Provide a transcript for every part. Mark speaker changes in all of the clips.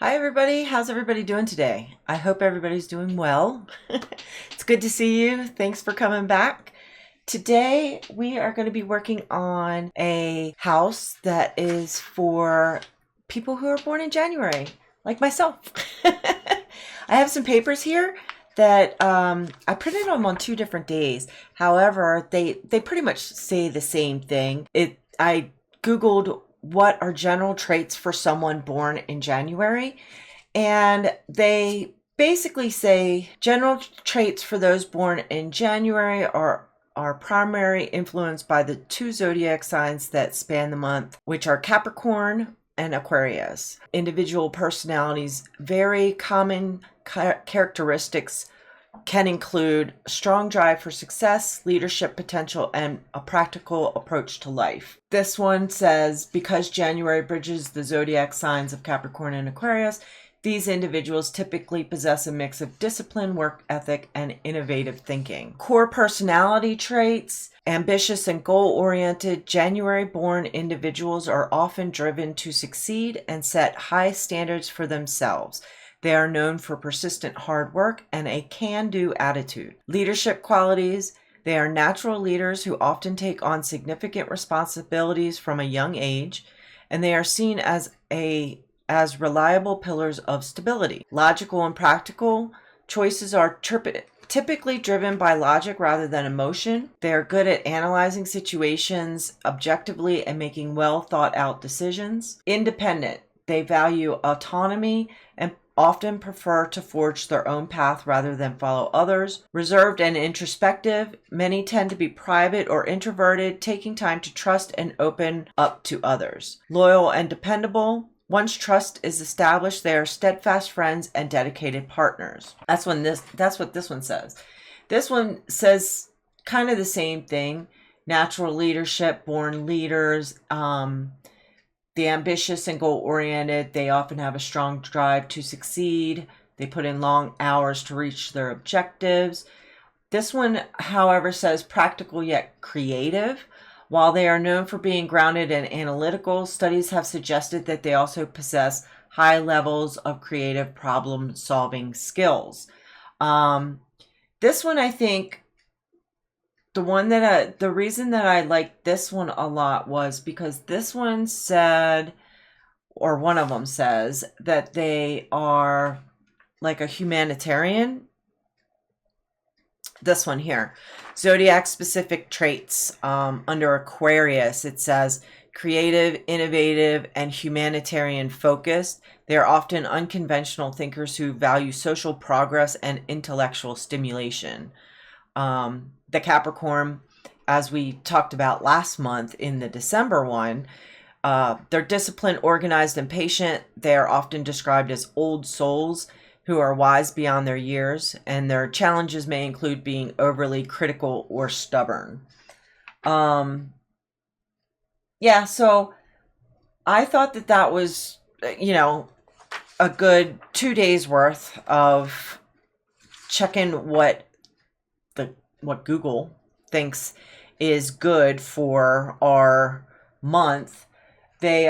Speaker 1: Hi everybody, how's everybody doing today? I hope everybody's doing well. It's good to see you. Thanks for coming back. Today we are going to be working on a house that is for people who are born in January, like myself. I have some papers here that I printed them on 2 different days. However, they pretty much say the same thing. I Googled what are general traits for someone born in January, and they basically say general traits for those born in January are primarily influenced by the two zodiac signs that span the month, which are Capricorn and Aquarius. Individual personalities vary. Common characteristics can include strong drive for success, leadership potential, and a practical approach to life. This one says, because January bridges the zodiac signs of Capricorn and Aquarius, these individuals typically possess a mix of discipline, work ethic, and innovative thinking. Core personality traits: ambitious and goal-oriented, January-born individuals are often driven to succeed and set high standards for themselves. They are known for persistent hard work and a can-do attitude. Leadership qualities: they are natural leaders who often take on significant responsibilities from a young age, and they are seen as reliable pillars of stability. Logical and practical choices are typically driven by logic rather than emotion. They are good at analyzing situations objectively and making well thought out decisions. Independent: they value autonomy and often prefer to forge their own path rather than follow others. Reserved and introspective: many tend to be private or introverted, taking time to trust and open up to others. Loyal and dependable: once trust is established, they are steadfast friends and dedicated partners. That's what this one says. This one says kind of the same thing. Natural leadership, born leaders. The ambitious and goal-oriented, they often have a strong drive to succeed. They put in long hours to reach their objectives. This one, however, says practical yet creative. While they are known for being grounded and analytical, studies have suggested that they also possess high levels of creative problem-solving skills. This one, I think, the reason that I liked this one a lot was because this one said, or one of them says, that they are like a humanitarian. This one here, zodiac specific traits, under Aquarius, it says creative, innovative, and humanitarian focused. They are often unconventional thinkers who value social progress and intellectual stimulation. The Capricorn, as we talked about last month in the December one, they're disciplined, organized, and patient. They are often described as old souls who are wise beyond their years, and their challenges may include being overly critical or stubborn. Yeah, so I thought that was, a good 2 days worth of checking what Google thinks is good for our month. They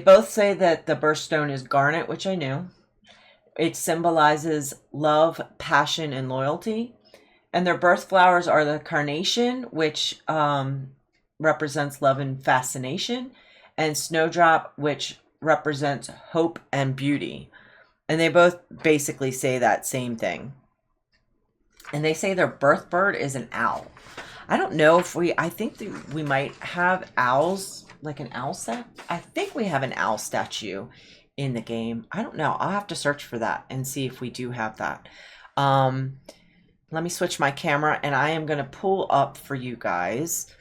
Speaker 1: both say that the birthstone is garnet, which I knew. It symbolizes love, passion, and loyalty. And their birth flowers are the carnation, which represents love and fascination, and snowdrop, which represents hope and beauty. And they both basically say that same thing. And they say their birth bird is an owl. I don't know if I think that we might have owls, like an owl set. I think we have an owl statue in the game. I don't know. I'll have to search for that and see if we do have that. Let me switch my camera, and I am going to pull up for you guys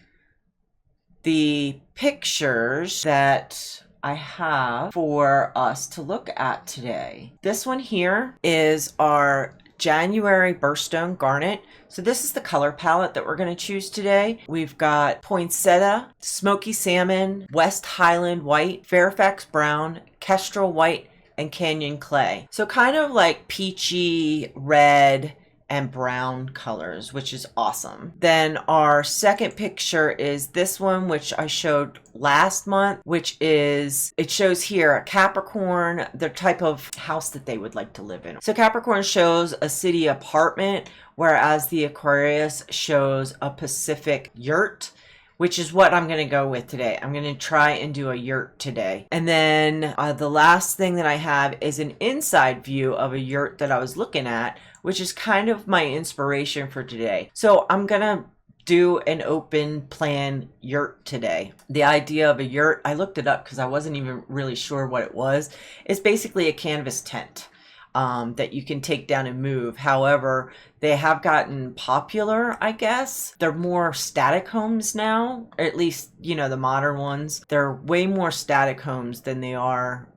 Speaker 1: the pictures that I have for us to look at today. This one here is our January birthstone garnet. So this is the color palette that we're going to choose today. We've got poinsettia, smoky salmon, West Highland white, Fairfax brown, kestrel white, and canyon clay. So kind of like peachy red and brown colors, which is awesome. Then our second picture is this one, which I showed last month, which is, it shows here a Capricorn, the type of house that they would like to live in. So Capricorn shows a city apartment, whereas the Aquarius shows a Pacific yurt, which is what I'm going to go with today. I'm going to try and do a yurt today. And then the last thing that I have is an inside view of a yurt that I was looking at, which is kind of my inspiration for today. So I'm going to do an open plan yurt today. The idea of a yurt, I looked it up because I wasn't even really sure what it was. It's basically a canvas tent that you can take down and move. However, they have gotten popular, I guess. They're more static homes now, or at least, you know, the modern ones. They're way more static homes than they are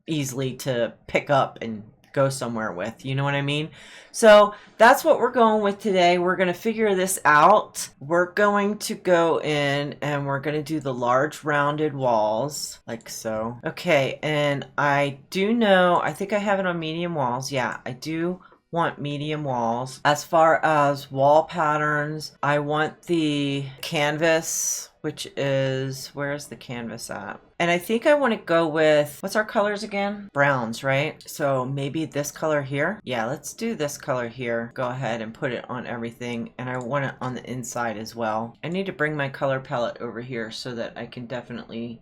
Speaker 1: easily to pick up and go somewhere with, you know what I mean? So that's what we're going with today. We're going to figure this out. We're going to go in and we're going to do the large rounded walls like so. Okay, and I do know, I think I have it on medium walls. Yeah, I do want medium walls. As far as wall patterns, I want the canvas, which is, where's the canvas at? And I think I want to go with, what's our colors again? Browns, right? So maybe this color here. Yeah, let's do this color here. Go ahead and put it on everything. And I want it on the inside as well. I need to bring my color palette over here so that I can definitely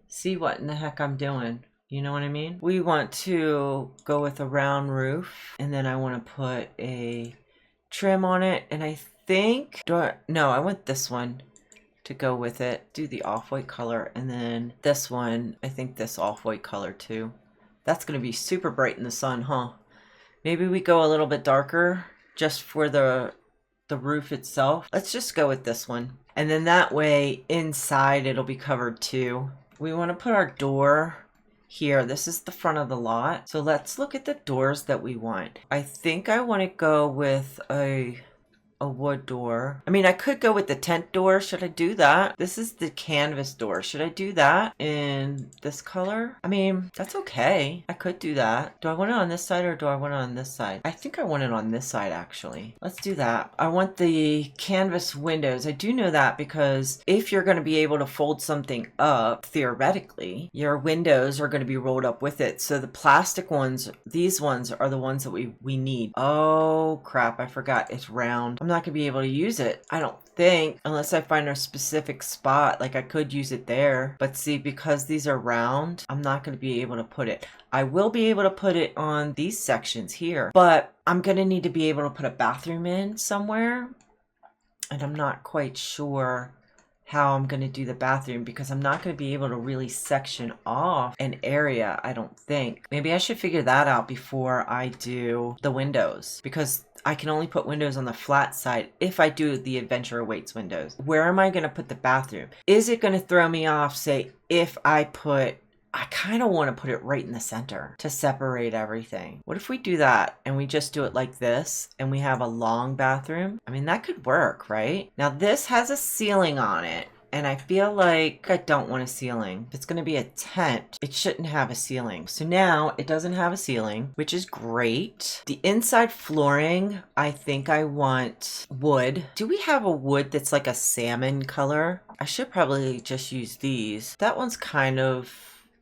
Speaker 1: see what in the heck I'm doing. You know what I mean? We want to go with a round roof, and then I want to put a trim on it. And I think, no, I want this one to go with it. Do the off-white color, and then this one, I think this off-white color too. That's going to be super bright in the sun, huh? Maybe we go a little bit darker just for the roof itself. Let's just go with this one. And then that way inside it'll be covered too. We want to put our door here. This is the front of the lot. So let's look at the doors that we want. I think I want to go with a wood door. I mean, I could go with the tent door. Should I do that? This is the canvas door. Should I do that in this color? I mean, that's okay. I could do that. Do I want it on this side or do I want it on this side? I think I want it on this side actually. Let's do that. I want the canvas windows. I do know that because if you're going to be able to fold something up, theoretically, your windows are going to be rolled up with it. So the plastic ones, these ones are the ones that we need. Oh crap, I forgot. It's round. I'm not going to be able to use it, I don't think, unless I find a specific spot. Like I could use it there, but see, because these are round, I'm not going to be able to put it. I will be able to put it on these sections here, but I'm going to need to be able to put a bathroom in somewhere, and I'm not quite sure how I'm going to do the bathroom because I'm not going to be able to really section off an area, I don't think. Maybe I should figure that out before I do the windows, because I can only put windows on the flat side if I do the Adventure Awaits windows. Where am I going to put the bathroom? Is it going to throw me off, say, if I kind of want to put it right in the center to separate everything. What if we do that and we just do it like this and we have a long bathroom? I mean, that could work, right? Now this has a ceiling on it. And I feel like I don't want a ceiling. If it's going to be a tent, it shouldn't have a ceiling. So now it doesn't have a ceiling, which is great. The inside flooring, I think I want wood. Do we have a wood that's like a salmon color? I should probably just use these. That one's kind of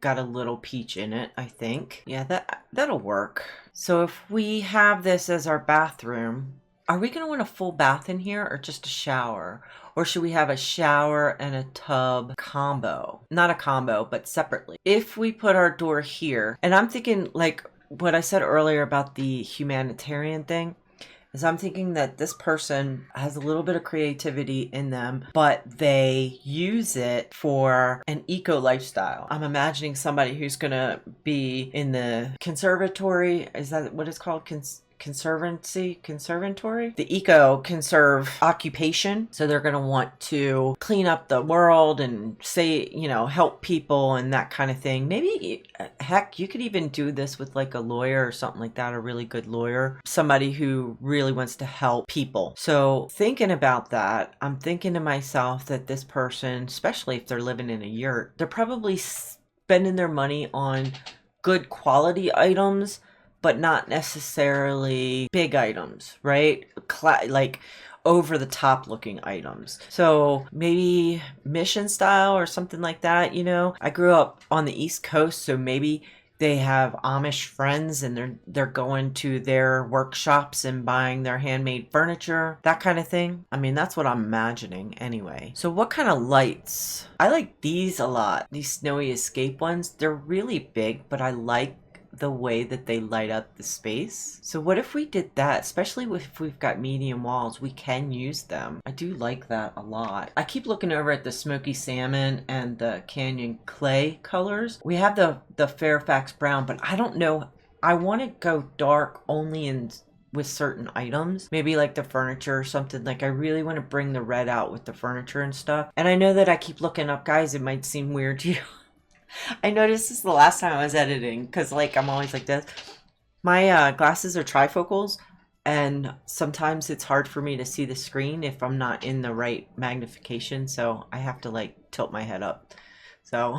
Speaker 1: got a little peach in it, I think. Yeah, that'll work. So if we have this as our bathroom, are we going to want a full bath in here or just a shower? Or should we have a shower and a tub combo? Not a combo, but separately. If we put our door here, and I'm thinking like what I said earlier about the humanitarian thing, is I'm thinking that this person has a little bit of creativity in them, but they use it for an eco lifestyle. I'm imagining somebody who's going to be in the conservatory. Is that what it's called? Conservatory, the eco conserve occupation. So they're going to want to clean up the world and say, you know, help people and that kind of thing. Maybe, heck, you could even do this with like a lawyer or something like that, a really good lawyer, somebody who really wants to help people. So thinking about that, I'm thinking to myself that this person, especially if they're living in a yurt, they're probably spending their money on good quality items, but not necessarily big items, right? Like over the top looking items. So maybe mission style or something like that, you know. I grew up on the East Coast, so maybe they have Amish friends and they're going to their workshops and buying their handmade furniture, that kind of thing. I mean, that's what I'm imagining anyway. So what kind of lights? I like these a lot. These Snowy Escape ones. They're really big, but I like the way that they light up the space. So what if we did that? Especially if we've got medium walls, we can use them. I do like that a lot. I keep looking over at the Smoky Salmon and the Canyon Clay colors. We have the Fairfax Brown, but I don't know. I want to go dark only in with certain items, maybe like the furniture or something. Like I really want to bring the red out with the furniture and stuff. And I know that I keep looking up, guys, it might seem weird to you. I noticed this the last time I was editing, because like I'm always like this. My glasses are trifocals, and sometimes it's hard for me to see the screen if I'm not in the right magnification, so I have to like tilt my head up. So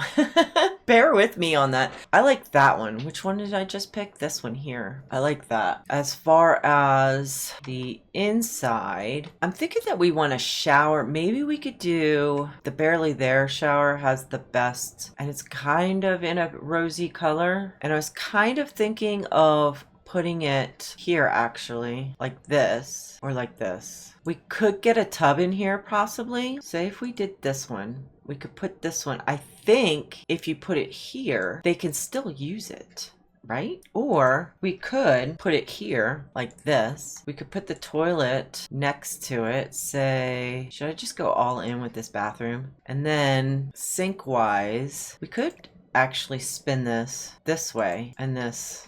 Speaker 1: bear with me on that. I like that one. Which one did I just pick? This one here. I like that. As far as the inside, I'm thinking that we want a shower. Maybe we could do the Barely There shower. Has the best, and it's kind of in a rosy color. And I was kind of thinking of putting it here, actually, like this or like this. We could get a tub in here possibly. Say if we did this one, we could put this one. I think if you put it here, they can still use it, right? Or we could put it here like this. We could put the toilet next to it. Say, should I just go all in with this bathroom? And then sink wise, we could actually spin this way and this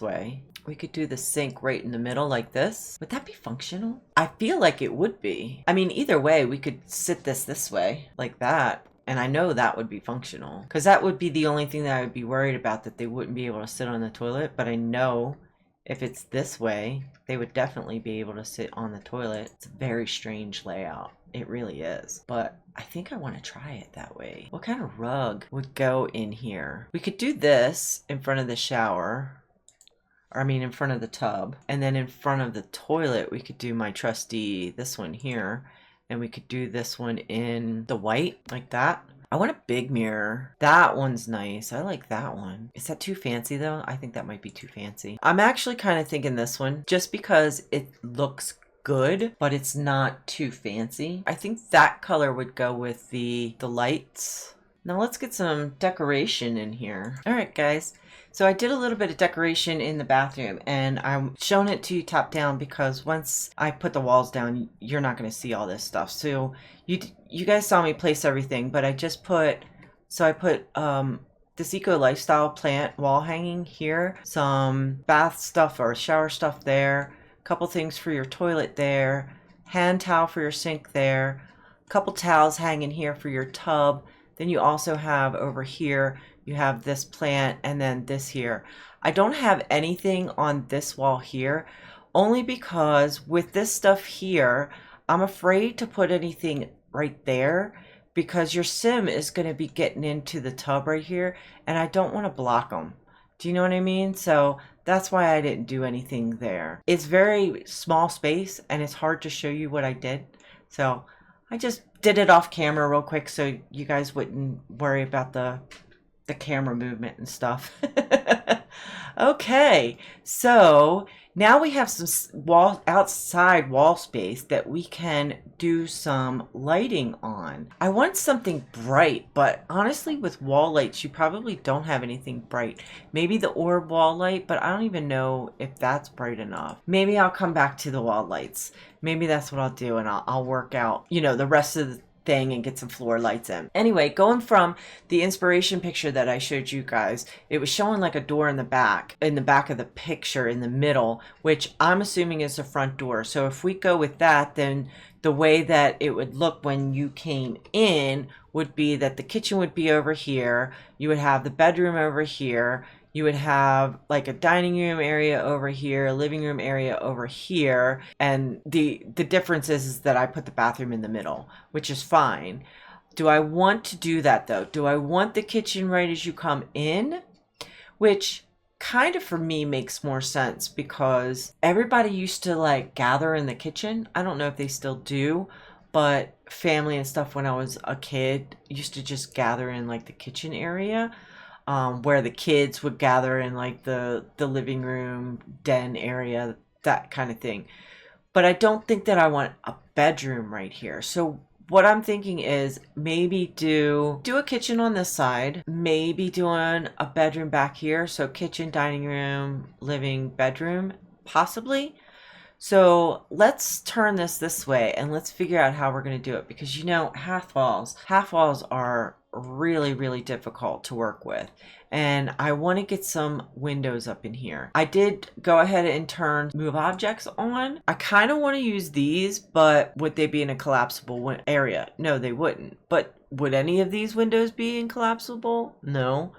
Speaker 1: way. We could do the sink right in the middle like this. Would that be functional? I feel like it would be. I mean, either way, we could sit this way like that. And I know that would be functional, because that would be the only thing that I would be worried about, that they wouldn't be able to sit on the toilet. But I know if it's this way, they would definitely be able to sit on the toilet. It's a very strange layout. It really is. But I think I want to try it that way. What kind of rug would go in here? We could do this in front of the shower. Or I mean in front of the tub. And then in front of the toilet, we could do my trusty, this one here. And we could do this one in the white, like that. I want a big mirror. That one's nice. I like that one. Is that too fancy though? I think that might be too fancy. I'm actually kind of thinking this one, just because it looks good, but it's not too fancy. I think that color would go with the lights. Now let's get some decoration in here. All right, guys. So I did a little bit of decoration in the bathroom, and I'm showing it to you top down because once I put the walls down, you're not going to see all this stuff. So you guys saw me place everything, but I just put, so I put this eco lifestyle plant wall hanging here, some bath stuff or shower stuff there, a couple things for your toilet there, hand towel for your sink there, a couple towels hanging here for your tub. Then you also have over here, you have this plant and then this here. I don't have anything on this wall here, only because with this stuff here, I'm afraid to put anything right there because your sim is going to be getting into the tub right here, and I don't want to block them. Do you know what I mean? So that's why I didn't do anything there. It's very small space and it's hard to show you what I did. So I just did it off camera real quick so you guys wouldn't worry about the camera movement and stuff. Okay, so now we have some outside wall space that we can do some lighting on. I want something bright, but honestly with wall lights, you probably don't have anything bright. Maybe the orb wall light, but I don't even know if that's bright enough. Maybe I'll come back to the wall lights. Maybe that's what I'll do, and I'll work out, you know, the rest of the thing and get some floor lights in. Anyway, going from the inspiration picture that I showed you guys, it was showing like a door in the back of the picture in the middle, which I'm assuming is the front door. So if we go with that, then the way that it would look when you came in would be that the kitchen would be over here, you would have the bedroom over here, you would have like a dining room area over here, a living room area over here. And the difference is that I put the bathroom in the middle, which is fine. Do I want to do that though? Do I want the kitchen right as you come in? Which kind of for me makes more sense because everybody used to like gather in the kitchen. I don't know if they still do, but family and stuff when I was a kid used to just gather in like the kitchen area, where the kids would gather in like the living room, den area, that kind of thing. But I don't think that I want a bedroom right here. So what I'm thinking is maybe do a kitchen on this side, maybe doing a bedroom back here. So kitchen, dining room, living, bedroom, possibly. So let's turn this way and let's figure out how we're going to do it, because you know, half walls are really, really difficult to work with. And I want to get some windows up in here. I did go ahead and turn move objects on. I kind of want to use these, but would they be in a collapsible area? No, they wouldn't. But would any of these windows be in collapsible? No.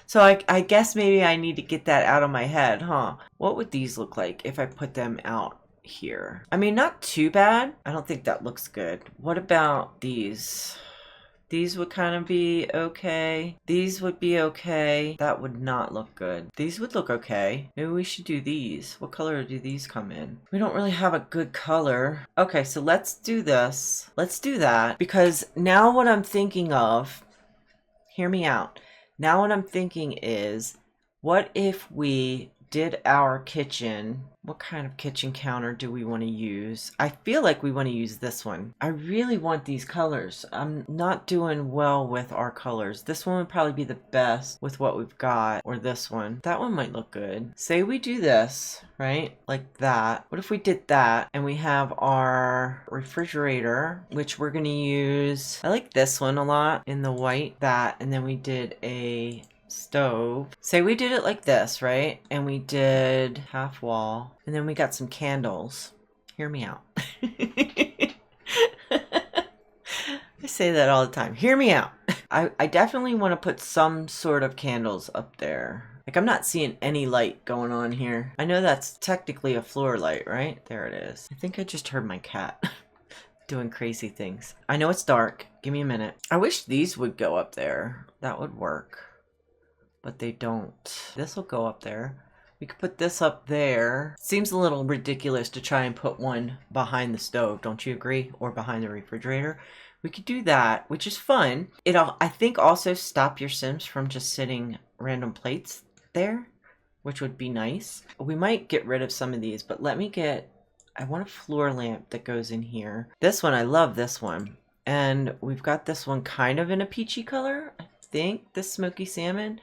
Speaker 1: So I guess maybe I need to get that out of my head, huh? What would these look like if I put them out here? I mean, not too bad. I don't think that looks good. What about these? These would kind of be okay. These would be okay. That would not look good. These would look okay. Maybe we should do these. What color do these come in? We don't really have a good color. Okay, so let's do this. Let's do that, because now what I'm thinking of, hear me out. Now what I'm thinking is, what if we did our kitchen? What kind of kitchen counter do we want to use? I feel like we want to use this one. I really want these colors. I'm not doing well with our colors. This one would probably be the best with what we've got, or this one. That one might look good. Say we do this, right? Like that. What if we did that and we have our refrigerator, which we're going to use, I like this one a lot in the white, that, and then we did a stove. Say we did it like this, right? And we did half wall, and then we got some candles. Hear me out. I say that all the time. Hear me out. I definitely want to put some sort of candles up there. Like, I'm not seeing any light going on here. I know that's technically a floor light, right? There it is. I think I just heard my cat doing crazy things. I know it's dark. Give me a minute. I wish these would go up there. That would work. But they don't. This will go up there. We could put this up there. Seems a little ridiculous to try and put one behind the stove, don't you agree? Or behind the refrigerator. We could do that, which is fun. It'll, I think, also stop your Sims from just sitting random plates there, which would be nice. We might get rid of some of these, but let me get, I want a floor lamp that goes in here. This one, I love this one. And we've got this one kind of in a peachy color, I think, this smoky salmon.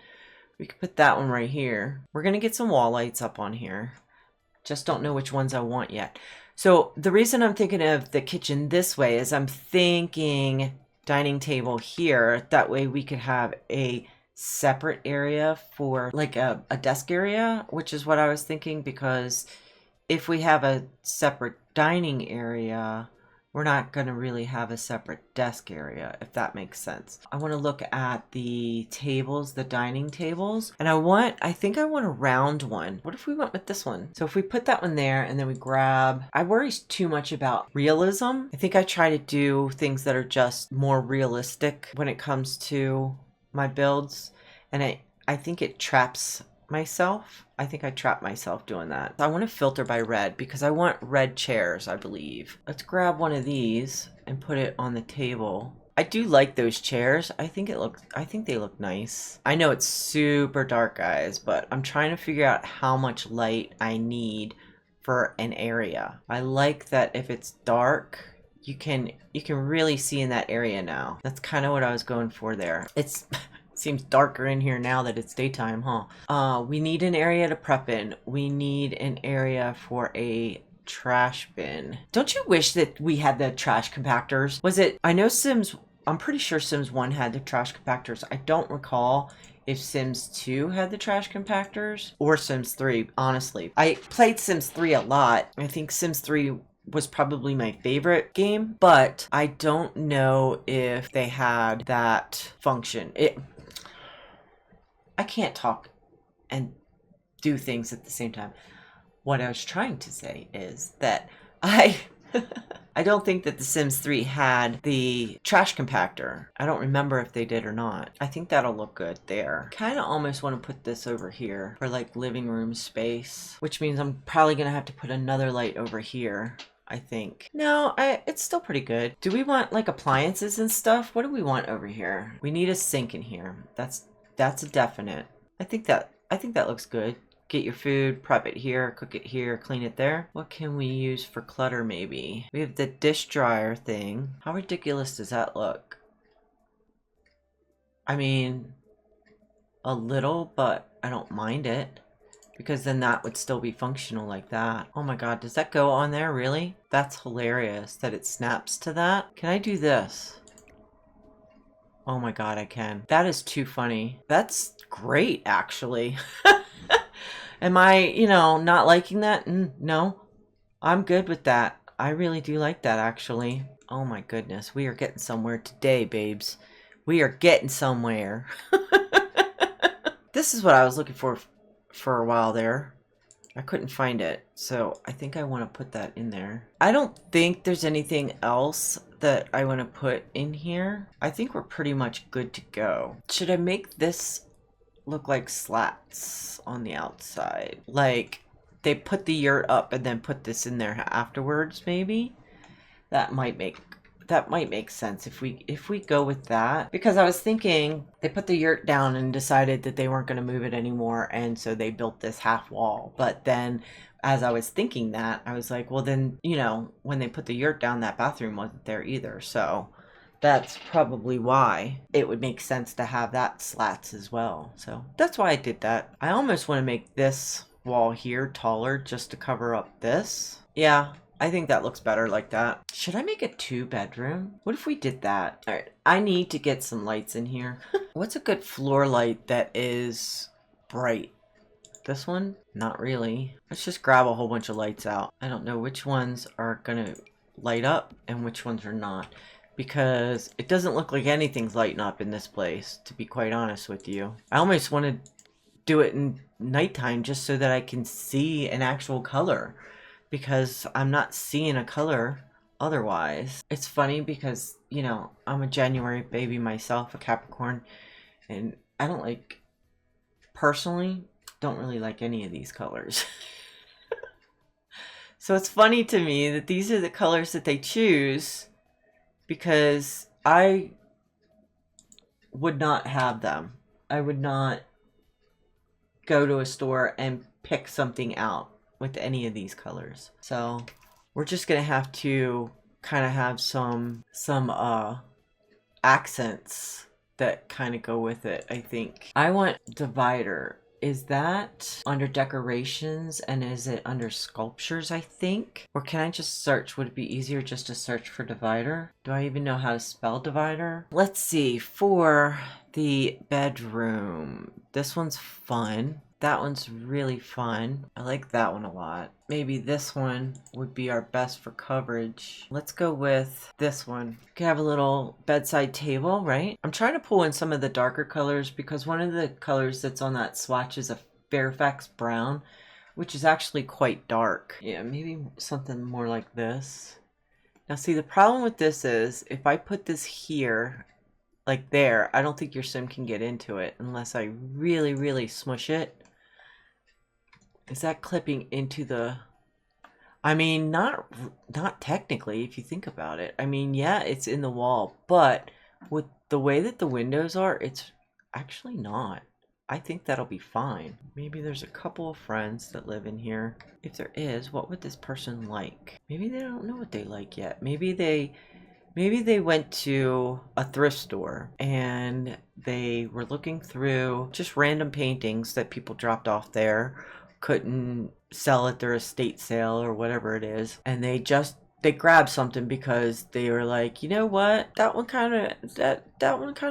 Speaker 1: We could put that one right here. We're going to get some wall lights up on here. Just don't know which ones I want yet. So the reason I'm thinking of the kitchen this way is I'm thinking dining table here. That way we could have a separate area for like a desk area, which is what I was thinking, because if we have a separate dining area, we're not going to really have a separate desk area, if that makes sense. I want to look at the tables, the dining tables, and I think I want a round one. What if we went with this one? So if we put that one there and then we grab, I worry too much about realism. I think I try to do things that are just more realistic when it comes to my builds, and I think it traps myself. I think I trapped myself doing that. I want to filter by red because I want red chairs, I believe. Let's grab one of these and put it on the table. I do like those chairs. I think they look nice. I know it's super dark, guys, but I'm trying to figure out how much light I need for an area. I like that if it's dark, you can really see in that area now. That's kind of what I was going for there. It's seems darker in here now that it's daytime, huh? We need an area to prep in. We need an area for a trash bin. Don't you wish that we had the trash compactors? Was it, I know Sims, I'm pretty sure Sims 1 had the trash compactors. I don't recall if Sims 2 had the trash compactors or Sims 3, honestly. I played Sims 3 a lot. I think Sims 3 was probably my favorite game, but I don't know if they had that function. I can't talk and do things at the same time. What I was trying to say is that I I don't think that The Sims 3 had the trash compactor. I don't remember if they did or not. I think that'll look good there. Kind of almost want to put this over here for like living room space, which means I'm probably going to have to put another light over here, I think. No, it's still pretty good. Do we want like appliances and stuff? What do we want over here? We need a sink in here. That's a definite. I think that looks good. Get your food, prep it here, cook it here, clean it there. What can we use for clutter maybe? We have the dish dryer thing. How ridiculous does that look? I mean, a little, but I don't mind it. Because then that would still be functional like that. Oh my god, does that go on there, really? That's hilarious that it snaps to that. Can I do this? Oh my god, I can. That is too funny. That's great, actually. Am I, not liking that? No, I'm good with that. I really do like that, actually. Oh my goodness, we are getting somewhere today, babes. We are getting somewhere. This is what I was looking for a while there. I couldn't find it, so I think I want to put that in there. I don't think there's anything else that I want to put in here. I think we're pretty much good to go. Should I make this look like slats on the outside? Like they put the yurt up and then put this in there afterwards, maybe? That might make sense if we go with that, because I was thinking they put the yurt down and decided that they weren't going to move it anymore, and so they built this half wall. But then as I was thinking that, I was like, well then, when they put the yurt down, that bathroom wasn't there either, so that's probably why it would make sense to have that slats as well. So that's why I did that. I almost want to make this wall here taller just to cover up this. Yeah, I think that looks better like that. Should I make a 2-bedroom? What if we did that? All right, I need to get some lights in here. What's a good floor light that is bright? This one? Not really. Let's just grab a whole bunch of lights out. I don't know which ones are gonna light up and which ones are not, because it doesn't look like anything's lighting up in this place, to be quite honest with you. I almost want to do it in nighttime just so that I can see an actual color, because I'm not seeing a color otherwise. It's funny because, I'm a January baby myself, a Capricorn, and I personally don't really like any of these colors. So it's funny to me that these are the colors that they choose, because I would not have them. I would not go to a store and pick something out with any of these colors. So we're just gonna have to kind of have some accents that kind of go with it, I think. I want divider. Is that under decorations and is it under sculptures, I think? Or can I just search? Would it be easier just to search for divider? Do I even know how to spell divider? Let's see, for the bedroom. This one's fun. That one's really fun. I like that one a lot. Maybe this one would be our best for coverage. Let's go with this one. You can have a little bedside table, right? I'm trying to pull in some of the darker colors because one of the colors that's on that swatch is a Fairfax brown, which is actually quite dark. Yeah, maybe something more like this. Now see, the problem with this is if I put this here, like there, I don't think your sim can get into it unless I really, really smush it. Is that clipping into the... I mean, not technically, if you think about it. I mean, yeah, it's in the wall, but with the way that the windows are, it's actually not. I think that'll be fine. Maybe there's a couple of friends that live in here. If there is, what would this person like? Maybe they don't know what they like yet. Maybe they went to a thrift store and they were looking through just random paintings that people dropped off there, couldn't sell at their estate sale or whatever it is, and they grabbed something because they were like, you know what, that one kind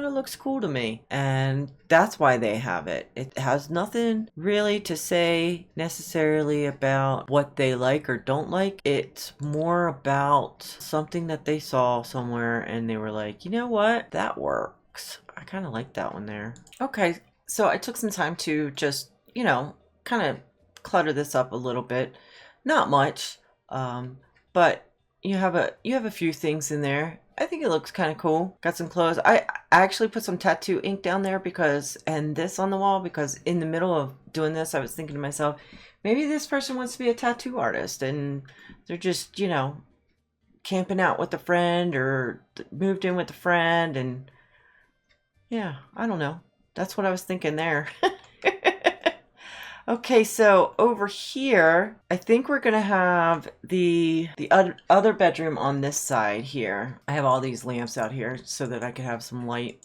Speaker 1: of looks cool to me, and that's why they have it. It has nothing really to say necessarily about what they like or don't like. It's more about something that they saw somewhere and they were like, you know what, that works. I kind of like that one there. Okay, so I took some time to just, kind of clutter this up a little bit. Not much, but you have a few things in there. I think it looks kind of cool. Got some clothes. I actually put some tattoo ink down there because, and this on the wall, because in the middle of doing this, I was thinking to myself, maybe this person wants to be a tattoo artist and they're just, you know, camping out with a friend or moved in with a friend. And yeah, I don't know. That's what I was thinking there. Okay, so over here, I think we're gonna have the other bedroom on this side here. I have all these lamps out here so that I could have some light.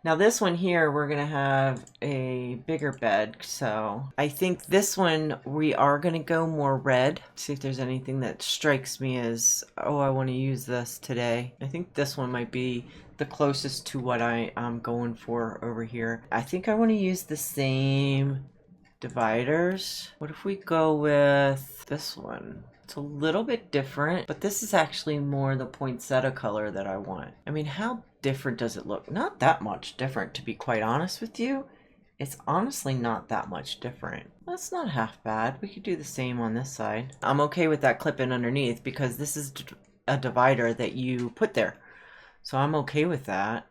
Speaker 1: Now this one here, we're gonna have a bigger bed. So I think this one, we are gonna go more red. See if there's anything that strikes me as, oh, I wanna use this today. I think this one might be the closest to what I am going for over here. I think I wanna use the same dividers. What if we go with this one? It's a little bit different, but this is actually more the poinsettia color that I want. I mean, how different does it look? Not that much different, to be quite honest with you. It's honestly not that much different. That's not half bad. We could do the same on this side. I'm okay with that clip in underneath because this is a divider that you put there. So I'm okay with that.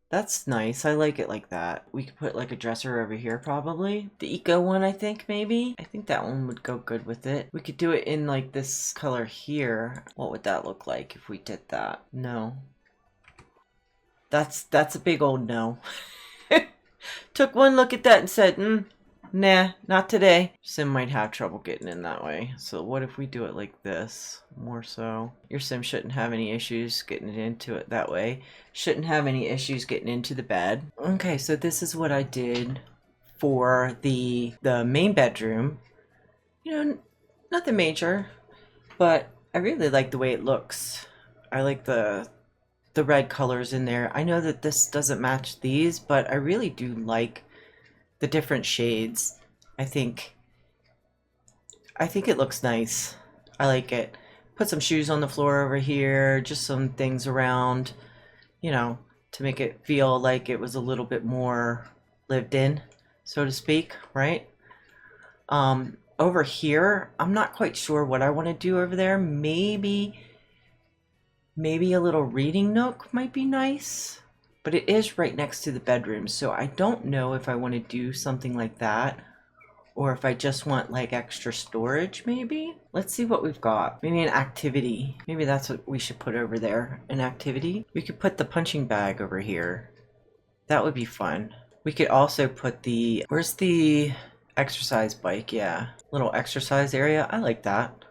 Speaker 1: That's nice. I like it like that. We could put like a dresser over here probably. The eco one, I think, maybe. I think that one would go good with it. We could do it in like this color here. What would that look like if we did that? No. That's a big old no. Took one look at that and said, nah, not today. Sim might have trouble getting in that way. So what if we do it like this? More so. Your Sim shouldn't have any issues getting into it that way. Shouldn't have any issues getting into the bed. Okay, so this is what I did for the main bedroom. You know, nothing major, but I really like the way it looks. I like the red colors in there. I know that this doesn't match these, but I really do like the different shades. I think it looks nice. I like it. Put some shoes on the floor over here, just some things around, you know, to make it feel like it was a little bit more lived in, so to speak, right? Over here, I'm not quite sure what I want to do over there. Maybe a little reading nook might be nice. But it is right next to the bedroom, so I don't know if I want to do something like that or if I just want like extra storage maybe. Let's see what we've got. Maybe an activity. Maybe that's what we should put over there, an activity. We could put the punching bag over here. That would be fun. We could also put the, where's the exercise bike? Yeah, little exercise area. I like that.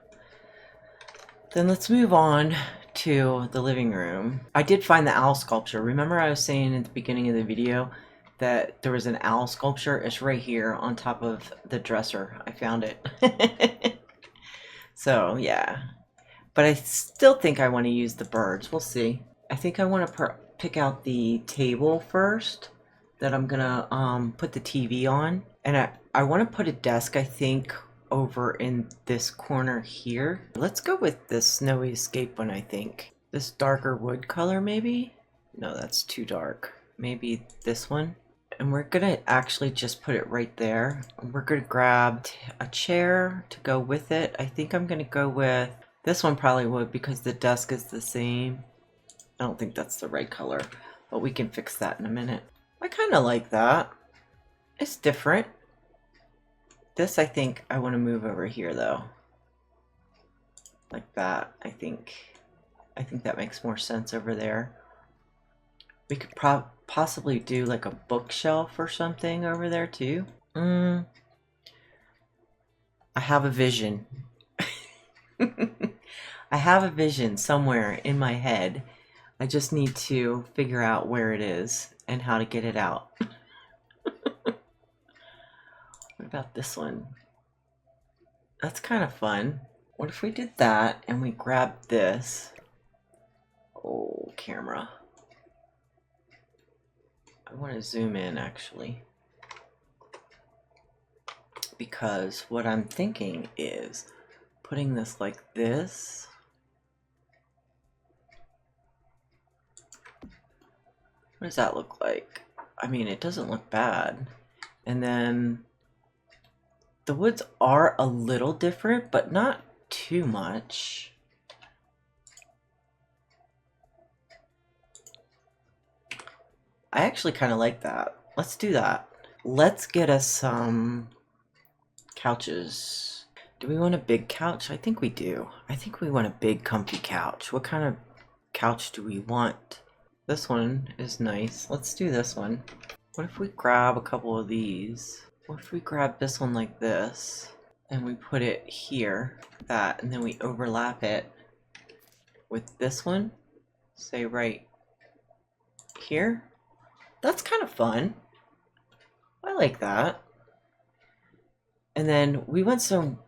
Speaker 1: Then let's move on to the living room. I did find the owl sculpture. Remember I was saying at the beginning of the video that there was an owl sculpture? It's right here on top of the dresser. I found it. So yeah, but I still think I want to use the birds. We'll see. I think I want to pick out the table first that I'm gonna put the TV on, and I want to put a desk, I think, over in this corner here. Let's go with this Snowy Escape one, I think. This darker wood color, maybe? No, that's too dark. Maybe this one. And we're gonna actually just put it right there. We're gonna grab a chair to go with it. I think I'm gonna go with this one, probably would, because the desk is the same. I don't think that's the right color, but we can fix that in a minute. I kind of like that. It's different. This, I think I want to move over here though. Like that, I think that makes more sense over there. We could possibly do like a bookshelf or something over there too. I have a vision. I have a vision somewhere in my head. I just need to figure out where it is and how to get it out. What about this one? That's kind of fun. What if we did that and we grabbed this? Oh, camera. I want to zoom in actually. Because what I'm thinking is putting this like this. What does that look like? I mean, it doesn't look bad. And then the woods are a little different, but not too much. I actually kind of like that. Let's do that. Let's get us some couches. Do we want a big couch? I think we do. I think we want a big comfy couch. What kind of couch do we want? This one is nice. Let's do this one. What if we grab a couple of these? What if we grab this one like this and we put it here, that, and then we overlap it with this one, say right here? That's kind of fun. I like that. And then we went some,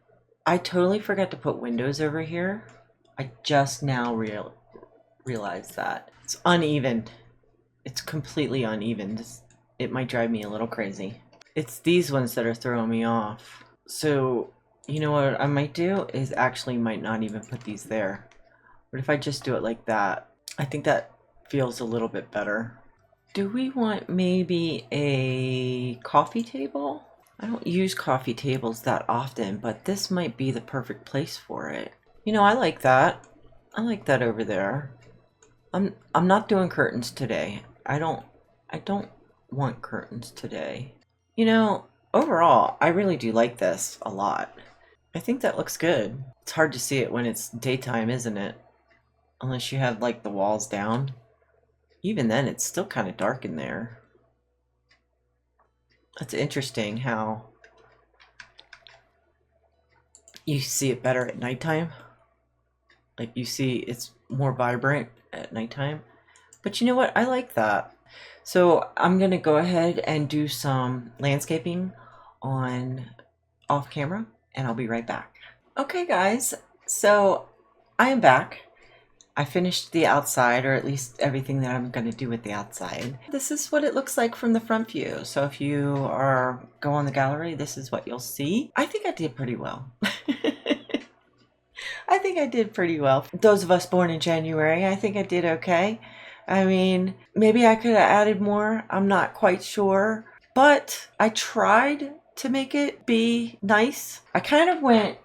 Speaker 1: I totally forgot to put windows over here. I just now realized that. It's uneven. It's completely uneven. It might drive me a little crazy. It's these ones that are throwing me off. So, you know what I might do is actually might not even put these there. What if I just do it like that? I think that feels a little bit better. Do we want maybe a coffee table? I don't use coffee tables that often, but this might be the perfect place for it. You know, I like that. I like that over there. I'm not doing curtains today. I don't want curtains today. You know, overall, I really do like this a lot. I think that looks good. It's hard to see it when it's daytime, isn't it? Unless you have like the walls down. Even then, it's still kind of dark in there. It's interesting how you see it better at nighttime. Like you see it's more vibrant at nighttime. But you know what? I like that. So I'm going to go ahead and do some landscaping on off camera, and I'll be right back. Okay guys, so I am back. I finished the outside, or at least everything that I'm going to do with the outside. This is what it looks like from the front view. So if you go on the gallery, this is what you'll see. I think I did pretty well. I think I did pretty well. Those of us born in January, I think I did okay. I mean, maybe I could have added more. I'm not quite sure. But I tried to make it be nice. I kind of went,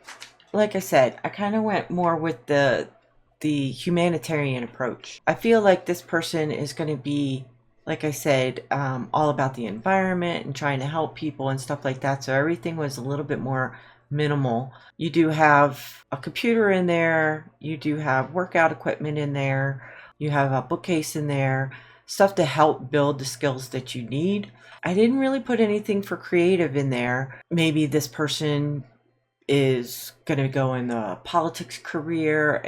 Speaker 1: like I said, I kind of went more with the humanitarian approach. I feel like this person is going to be, like I said, all about the environment and trying to help people and stuff like that. So everything was a little bit more minimal. You do have a computer in there. You do have workout equipment in there. You have a bookcase in there. Stuff to help build the skills that you need. I didn't really put anything for creative in there. Maybe this person is going to go in the politics career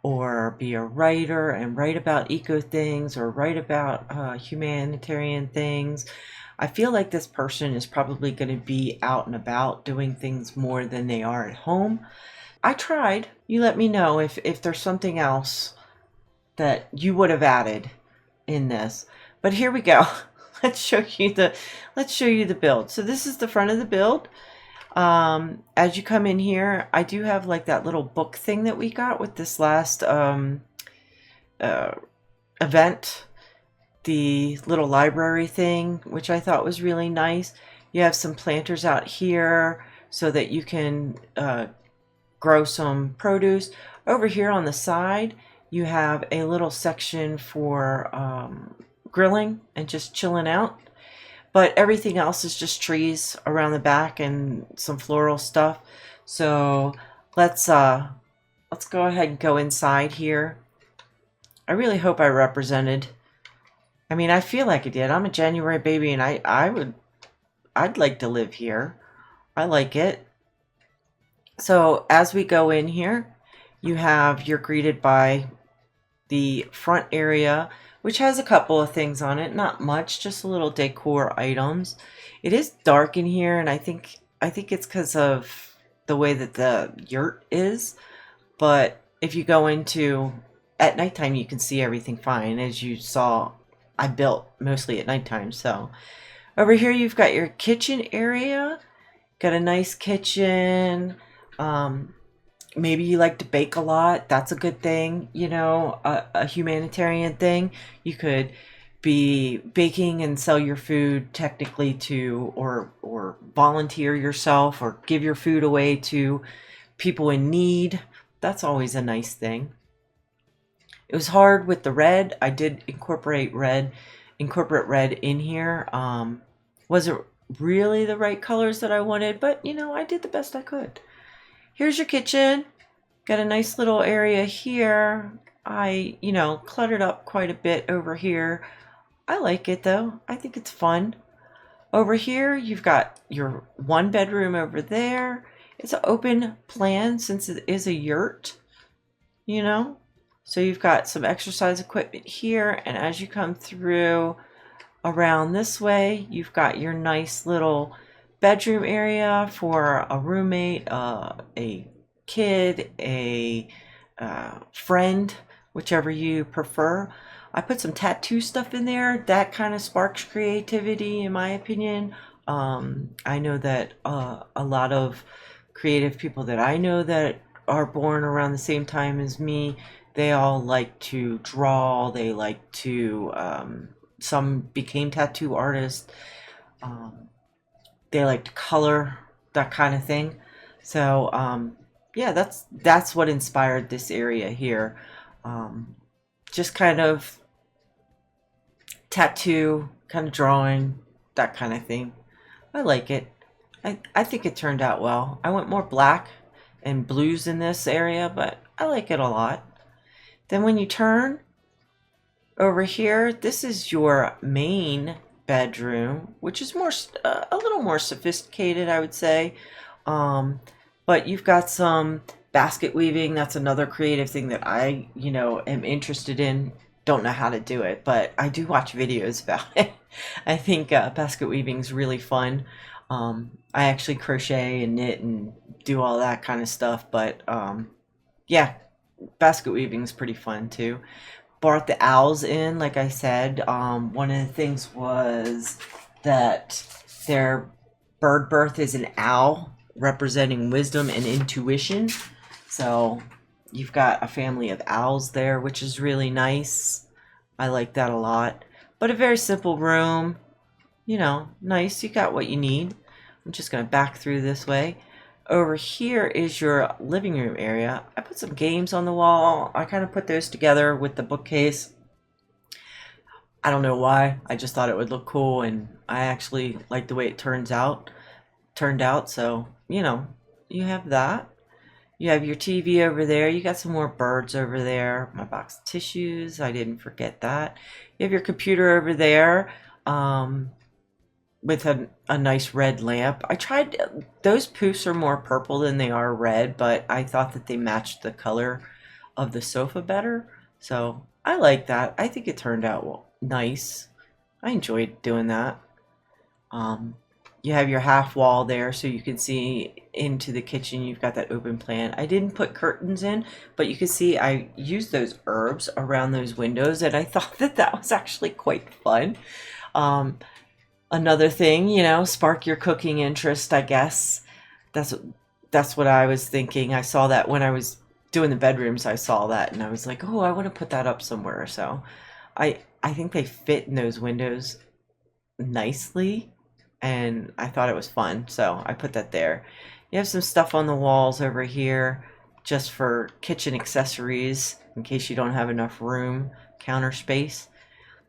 Speaker 1: or be a writer and write about eco things or write about humanitarian things. I feel like this person is probably going to be out and about doing things more than they are at home. I tried. You let me know if there's something else that you would have added in this. But here we go. Let's show you the build. So this is the front of the build. As you come in here, I do have like that little book thing that we got with this last event, the little library thing, which I thought was really nice. You have some planters out here so that you can grow some produce. Over here on the side, you have a little section for grilling and just chilling out. But everything else is just trees around the back and some floral stuff. So let's go ahead and go inside here. I really hope I represented. I mean, I feel like I did. I'm a January baby, and I'd like to live here. I like it. So as we go in here, you're greeted by the front area, which has a couple of things on it. Not much, just a little decor items. It is dark in here, and I think it's because of the way that the yurt is. But if you go into at nighttime, you can see everything fine. As you saw, I built mostly at nighttime. So over here, you've got your kitchen area. Got a nice kitchen. Maybe you like to bake a lot. That's a good thing, you know, a humanitarian thing. You could be baking and sell your food technically to, or volunteer yourself or give your food away to people in need. That's always a nice thing. It was hard with the red. I did incorporate red incorporate red in here. Wasn't really the right colors that I wanted, but you know, I did the best I could. Here's your kitchen. Got a nice little area here. I, you know, cluttered up quite a bit over here. I like it though. I think it's fun. Over here, you've got your 1 bedroom over there. It's an open plan since it is a yurt, you know. So you've got some exercise equipment here, and as you come through around this way, you've got your nice little bedroom area for a roommate, a kid, a friend, whichever you prefer. I put some tattoo stuff in there. That kind of sparks creativity, in my opinion. I know that a lot of creative people that I know that are born around the same time as me, they all like to draw. They like to, some became tattoo artists. They like to color, that kind of thing. So, yeah, that's what inspired this area here. Just kind of tattoo, kind of drawing, that kind of thing. I like it. I think it turned out well. I went more black and blues in this area, but I like it a lot. Then when you turn over here, this is your main bedroom, which is more a little more sophisticated, I would say. But you've got some basket weaving. That's another creative thing that I, you know, am interested in. Don't know how to do it, but I do watch videos about it. I think basket weaving is really fun. I actually crochet and knit and do all that kind of stuff, but yeah, basket weaving is pretty fun too. Brought the owls in, like I said. One of the things was that their bird birth is an owl, representing wisdom and intuition. So you've got a family of owls there, which is really nice. I like that a lot. But a very simple room, you know, nice. You got what you need. I'm just going to back through this way. Over here is your living room area. I put some games on the wall. I kind of put those together with the bookcase. I don't know why. I just thought it would look cool, and I actually like the way it turned out. So, you know, you have that. You have your TV over there. You got some more birds over there. My box of tissues. I didn't forget that. You have your computer over there with a nice red lamp. I tried, those poofs are more purple than they are red, but I thought that they matched the color of the sofa better. So I like that. I think it turned out nice. I enjoyed doing that. You have your half wall there so you can see into the kitchen. You've got that open plan. I didn't put curtains in, but you can see I used those herbs around those windows, and I thought that that was actually quite fun. Another thing, you know, spark your cooking interest, I guess. That's what I was thinking. I saw that when I was doing the bedrooms. I saw that and I was like, oh, I want to put that up somewhere. So I think they fit in those windows nicely, and I thought it was fun, so I put that there. You have some stuff on the walls over here just for kitchen accessories in case you don't have enough room, counter space.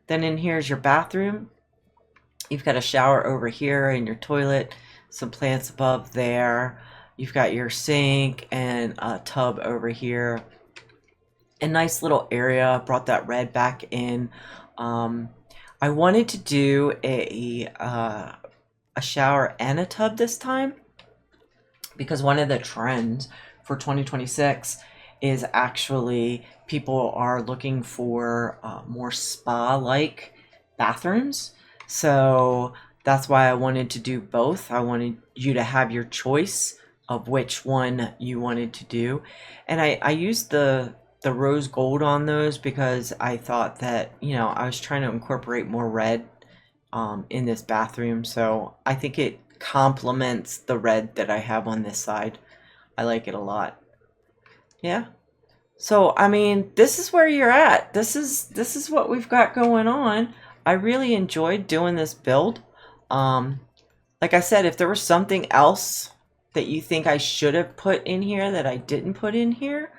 Speaker 1: Then in here is your bathroom. You've got a shower over here and your toilet, some plants above there. You've got your sink and a tub over here. A nice little area. Brought that red back in. I wanted to do a shower and a tub this time because one of the trends for 2026 is actually people are looking for more spa-like bathrooms. So that's why I wanted to do both. I wanted you to have your choice of which one you wanted to do. And I used the rose gold on those because I thought that, you know, I was trying to incorporate more red in this bathroom. So I think it complements the red that I have on this side. I like it a lot. Yeah. So, I mean, this is where you're at. This is what we've got going on. I really enjoyed doing this build. Like I said, if there was something else that you think I should have put in here that I didn't put in here,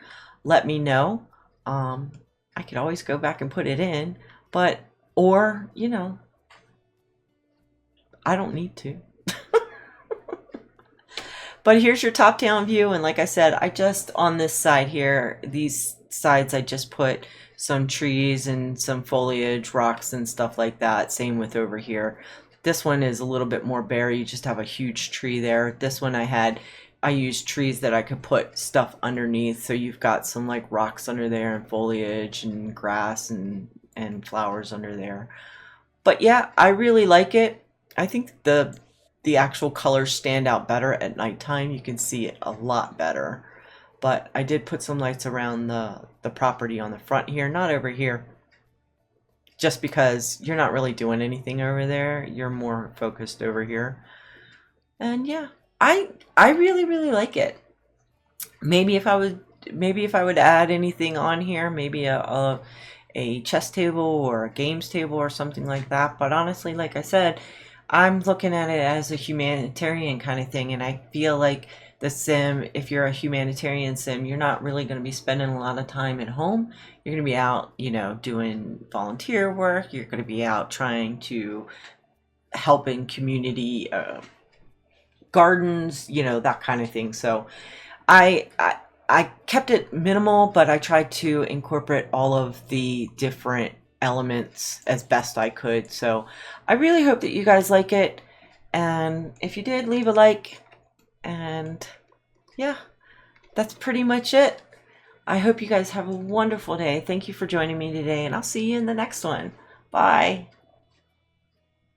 Speaker 1: let me know. I could always go back and put it in, but Or, you know, I don't need to. But here's your top-down view, and like I said, I just, on this side here, these sides, I just put some trees and some foliage, rocks and stuff like that. Same with over here. This one is a little bit more bare. You just have a huge tree there. This one I used trees that I could put stuff underneath, so you've got some like rocks under there and foliage and grass and flowers under there. But yeah, I really like it. I think the actual colors stand out better at nighttime. You can see it a lot better. But I did put some lights around the property on the front here, not over here. Just because you're not really doing anything over there. You're more focused over here. And yeah, I really, really like it. Maybe if I would add anything on here, maybe a chess table or a games table or something like that. But honestly, like I said, I'm looking at it as a humanitarian kind of thing, and I feel like the sim, if you're a humanitarian sim, you're not really going to be spending a lot of time at home. You're going to be out, you know, doing volunteer work. You're going to be out trying to help in community gardens, you know, that kind of thing. So I kept it minimal, but I tried to incorporate all of the different elements as best I could. So I really hope that you guys like it, and if you did, leave a like. And yeah, that's pretty much it. I hope you guys have a wonderful day. Thank you for joining me today, and I'll see you in the next one. Bye.